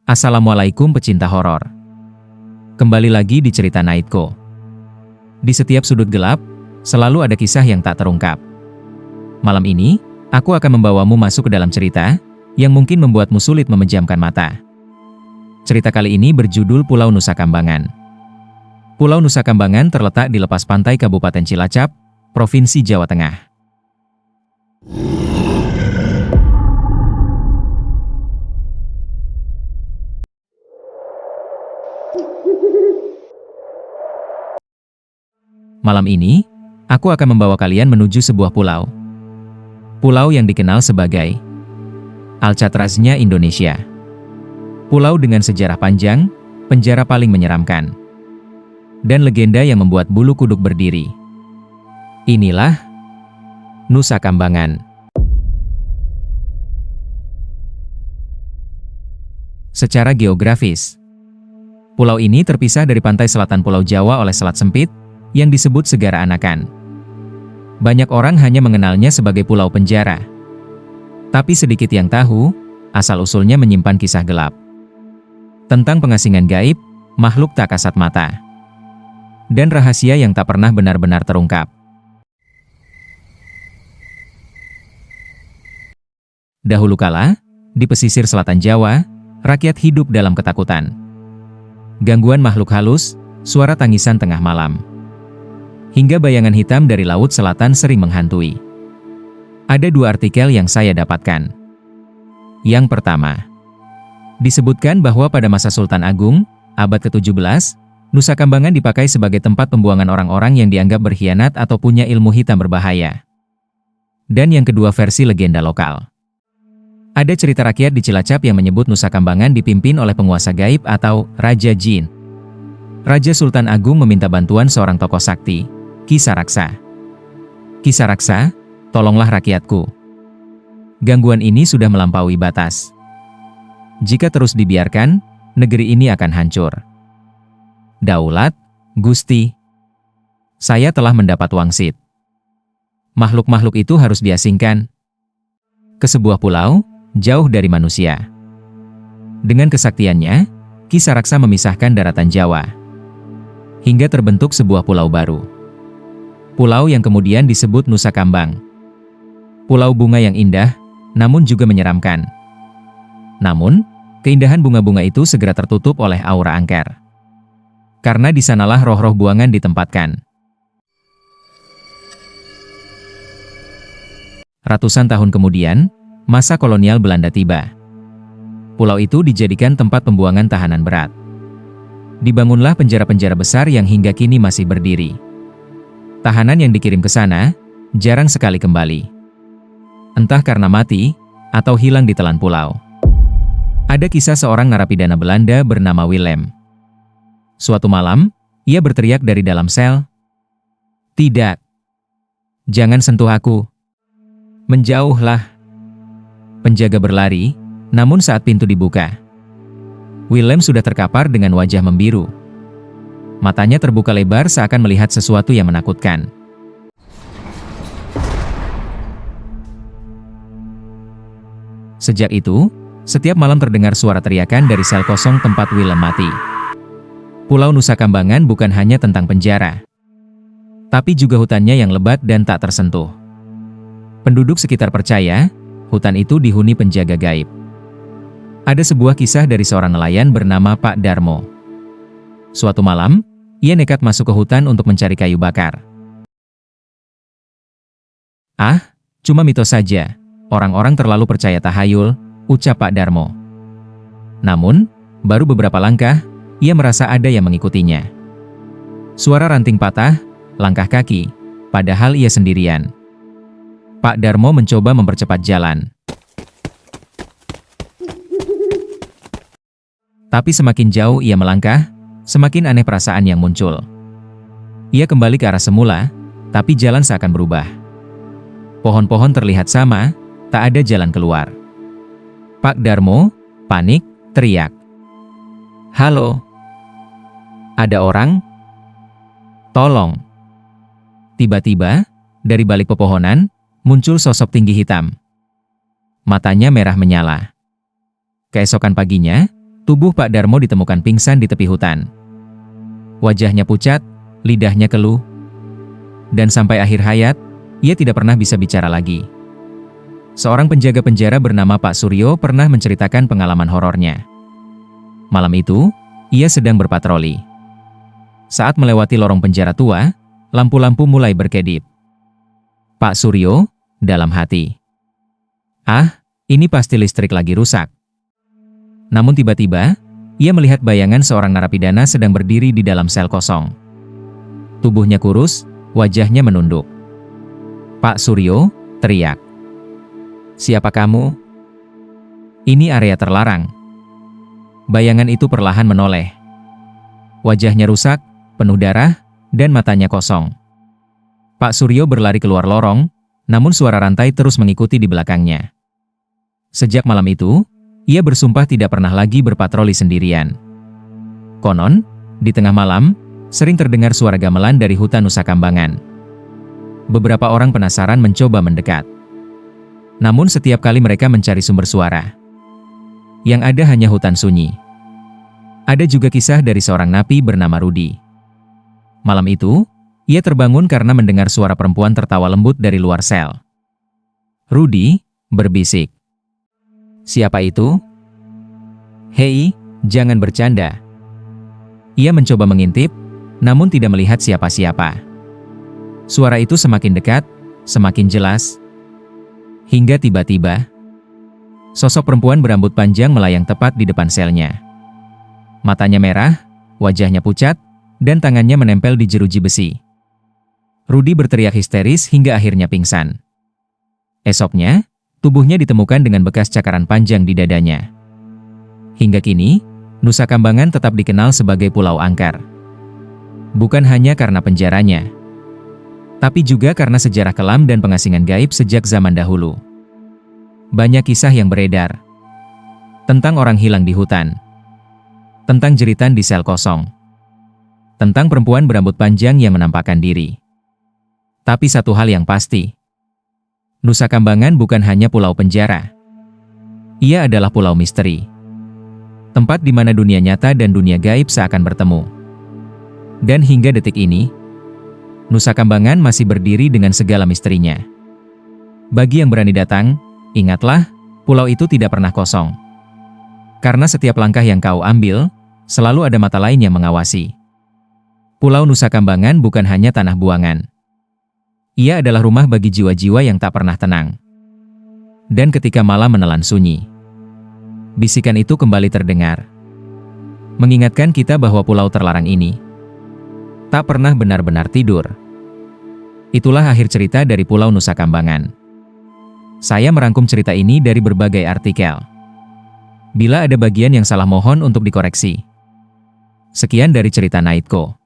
Assalamualaikum pecinta horor. Kembali lagi di cerita Nightco. Di setiap sudut gelap, selalu ada kisah yang tak terungkap. Malam ini, aku akan membawamu masuk ke dalam cerita yang mungkin membuatmu sulit memejamkan mata. Cerita kali ini berjudul Pulau Nusa Kambangan. Pulau Nusa Kambangan terletak di lepas pantai Kabupaten Cilacap, Provinsi Jawa Tengah. Malam ini, aku akan membawa kalian menuju sebuah pulau. Pulau yang dikenal sebagai Alcatraznya Indonesia. Pulau dengan sejarah panjang, penjara paling menyeramkan, dan legenda yang membuat bulu kuduk berdiri. Inilah Nusa Kambangan. Secara geografis, pulau ini terpisah dari pantai selatan Pulau Jawa oleh selat sempit yang disebut Segara Anakan. Banyak orang hanya mengenalnya sebagai pulau penjara. Tapi sedikit yang tahu, asal-usulnya menyimpan kisah gelap tentang pengasingan gaib, makhluk tak kasat mata, dan rahasia yang tak pernah benar-benar terungkap. Dahulu kala, di pesisir selatan Jawa, rakyat hidup dalam ketakutan. Gangguan makhluk halus, suara tangisan tengah malam, hingga bayangan hitam dari laut selatan sering menghantui. Ada dua artikel yang saya dapatkan. Yang pertama, disebutkan bahwa pada masa Sultan Agung, abad ke-17, Nusa Kambangan dipakai sebagai tempat pembuangan orang-orang yang dianggap berkhianat atau punya ilmu hitam berbahaya. Dan yang kedua versi legenda lokal. Ada cerita rakyat di Cilacap yang menyebut Nusa Kambangan dipimpin oleh penguasa gaib atau Raja Jin. Raja Sultan Agung meminta bantuan seorang tokoh sakti, Ki Saraksa. Ki Saraksa, tolonglah rakyatku. Gangguan ini sudah melampaui batas. Jika terus dibiarkan, negeri ini akan hancur. Daulat, Gusti. Saya telah mendapat wangsit. Makhluk-makhluk itu harus diasingkan ke sebuah pulau, jauh dari manusia. Dengan kesaktiannya, Ki Saraksa memisahkan daratan Jawa, hingga terbentuk sebuah pulau baru. Pulau yang kemudian disebut Nusa Kambang. Pulau bunga yang indah, namun juga menyeramkan. Namun, keindahan bunga-bunga itu segera tertutup oleh aura angker. Karena di sanalah roh-roh buangan ditempatkan. Ratusan tahun kemudian, masa kolonial Belanda tiba. Pulau itu dijadikan tempat pembuangan tahanan berat. Dibangunlah penjara-penjara besar yang hingga kini masih berdiri. Tahanan yang dikirim ke sana, jarang sekali kembali. Entah karena mati, atau hilang di telan pulau. Ada kisah seorang narapidana Belanda bernama Willem. Suatu malam, ia berteriak dari dalam sel, "Tidak! Jangan sentuh aku! Menjauhlah!" Penjaga berlari, namun saat pintu dibuka, Willem sudah terkapar dengan wajah membiru. Matanya terbuka lebar seakan melihat sesuatu yang menakutkan. Sejak itu, setiap malam terdengar suara teriakan dari sel kosong tempat Willem mati. Pulau Nusa Kambangan bukan hanya tentang penjara, tapi juga hutannya yang lebat dan tak tersentuh. Penduduk sekitar percaya, hutan itu dihuni penjaga gaib. Ada sebuah kisah dari seorang nelayan bernama Pak Darmo. Suatu malam, ia nekat masuk ke hutan untuk mencari kayu bakar. "Ah, cuma mitos saja. Orang-orang terlalu percaya tahayul," ucap Pak Darmo. Namun, baru beberapa langkah, ia merasa ada yang mengikutinya. Suara ranting patah, langkah kaki, padahal ia sendirian. Pak Darmo mencoba mempercepat jalan. Tapi semakin jauh ia melangkah, semakin aneh perasaan yang muncul. Ia kembali ke arah semula, tapi jalan seakan berubah. Pohon-pohon terlihat sama, tak ada jalan keluar. Pak Darmo, panik, teriak, "Halo? Ada orang? Tolong!" Tiba-tiba, dari balik pepohonan, muncul sosok tinggi hitam. Matanya merah menyala. Keesokan paginya, tubuh Pak Darmo ditemukan pingsan di tepi hutan. Wajahnya pucat, lidahnya keluh, dan sampai akhir hayat, ia tidak pernah bisa bicara lagi. Seorang penjaga penjara bernama Pak Suryo pernah menceritakan pengalaman horornya. Malam itu, ia sedang berpatroli. Saat melewati lorong penjara tua, lampu-lampu mulai berkedip. Pak Suryo, dalam hati, "Ah, ini pasti listrik lagi rusak." Namun tiba-tiba, ia melihat bayangan seorang narapidana sedang berdiri di dalam sel kosong. Tubuhnya kurus, wajahnya menunduk. "Pak Suryo," teriak. "Siapa kamu?" "Ini area terlarang." Bayangan itu perlahan menoleh. Wajahnya rusak, penuh darah, dan matanya kosong. Pak Suryo berlari keluar lorong, namun suara rantai terus mengikuti di belakangnya. Sejak malam itu, ia bersumpah tidak pernah lagi berpatroli sendirian. Konon, di tengah malam, sering terdengar suara gamelan dari hutan Nusa Kambangan. Beberapa orang penasaran mencoba mendekat. Namun setiap kali mereka mencari sumber suara, yang ada hanya hutan sunyi. Ada juga kisah dari seorang napi bernama Rudi. Malam itu, ia terbangun karena mendengar suara perempuan tertawa lembut dari luar sel. Rudi berbisik, "Siapa itu?" "Hei, jangan bercanda." Ia mencoba mengintip, namun tidak melihat siapa-siapa. Suara itu semakin dekat, semakin jelas, hingga tiba-tiba, sosok perempuan berambut panjang melayang tepat di depan selnya. Matanya merah, wajahnya pucat, dan tangannya menempel di jeruji besi. Rudi berteriak histeris hingga akhirnya pingsan. Esoknya, tubuhnya ditemukan dengan bekas cakaran panjang di dadanya. Hingga kini, Nusa Kambangan tetap dikenal sebagai Pulau Angker. Bukan hanya karena penjaranya, tapi juga karena sejarah kelam dan pengasingan gaib sejak zaman dahulu. Banyak kisah yang beredar tentang orang hilang di hutan, tentang jeritan di sel kosong, tentang perempuan berambut panjang yang menampakkan diri. Tapi satu hal yang pasti, Nusa Kambangan bukan hanya pulau penjara. Ia adalah pulau misteri. Tempat di mana dunia nyata dan dunia gaib seakan bertemu. Dan hingga detik ini, Nusa Kambangan masih berdiri dengan segala misterinya. Bagi yang berani datang, ingatlah, pulau itu tidak pernah kosong. Karena setiap langkah yang kau ambil, selalu ada mata lain yang mengawasi. Pulau Nusa Kambangan bukan hanya tanah buangan. Ia adalah rumah bagi jiwa-jiwa yang tak pernah tenang. Dan ketika malam menelan sunyi, bisikan itu kembali terdengar, mengingatkan kita bahwa pulau terlarang ini tak pernah benar-benar tidur. Itulah akhir cerita dari Pulau Nusa Kambangan. Saya merangkum cerita ini dari berbagai artikel. Bila ada bagian yang salah mohon untuk dikoreksi. Sekian dari cerita Naitko.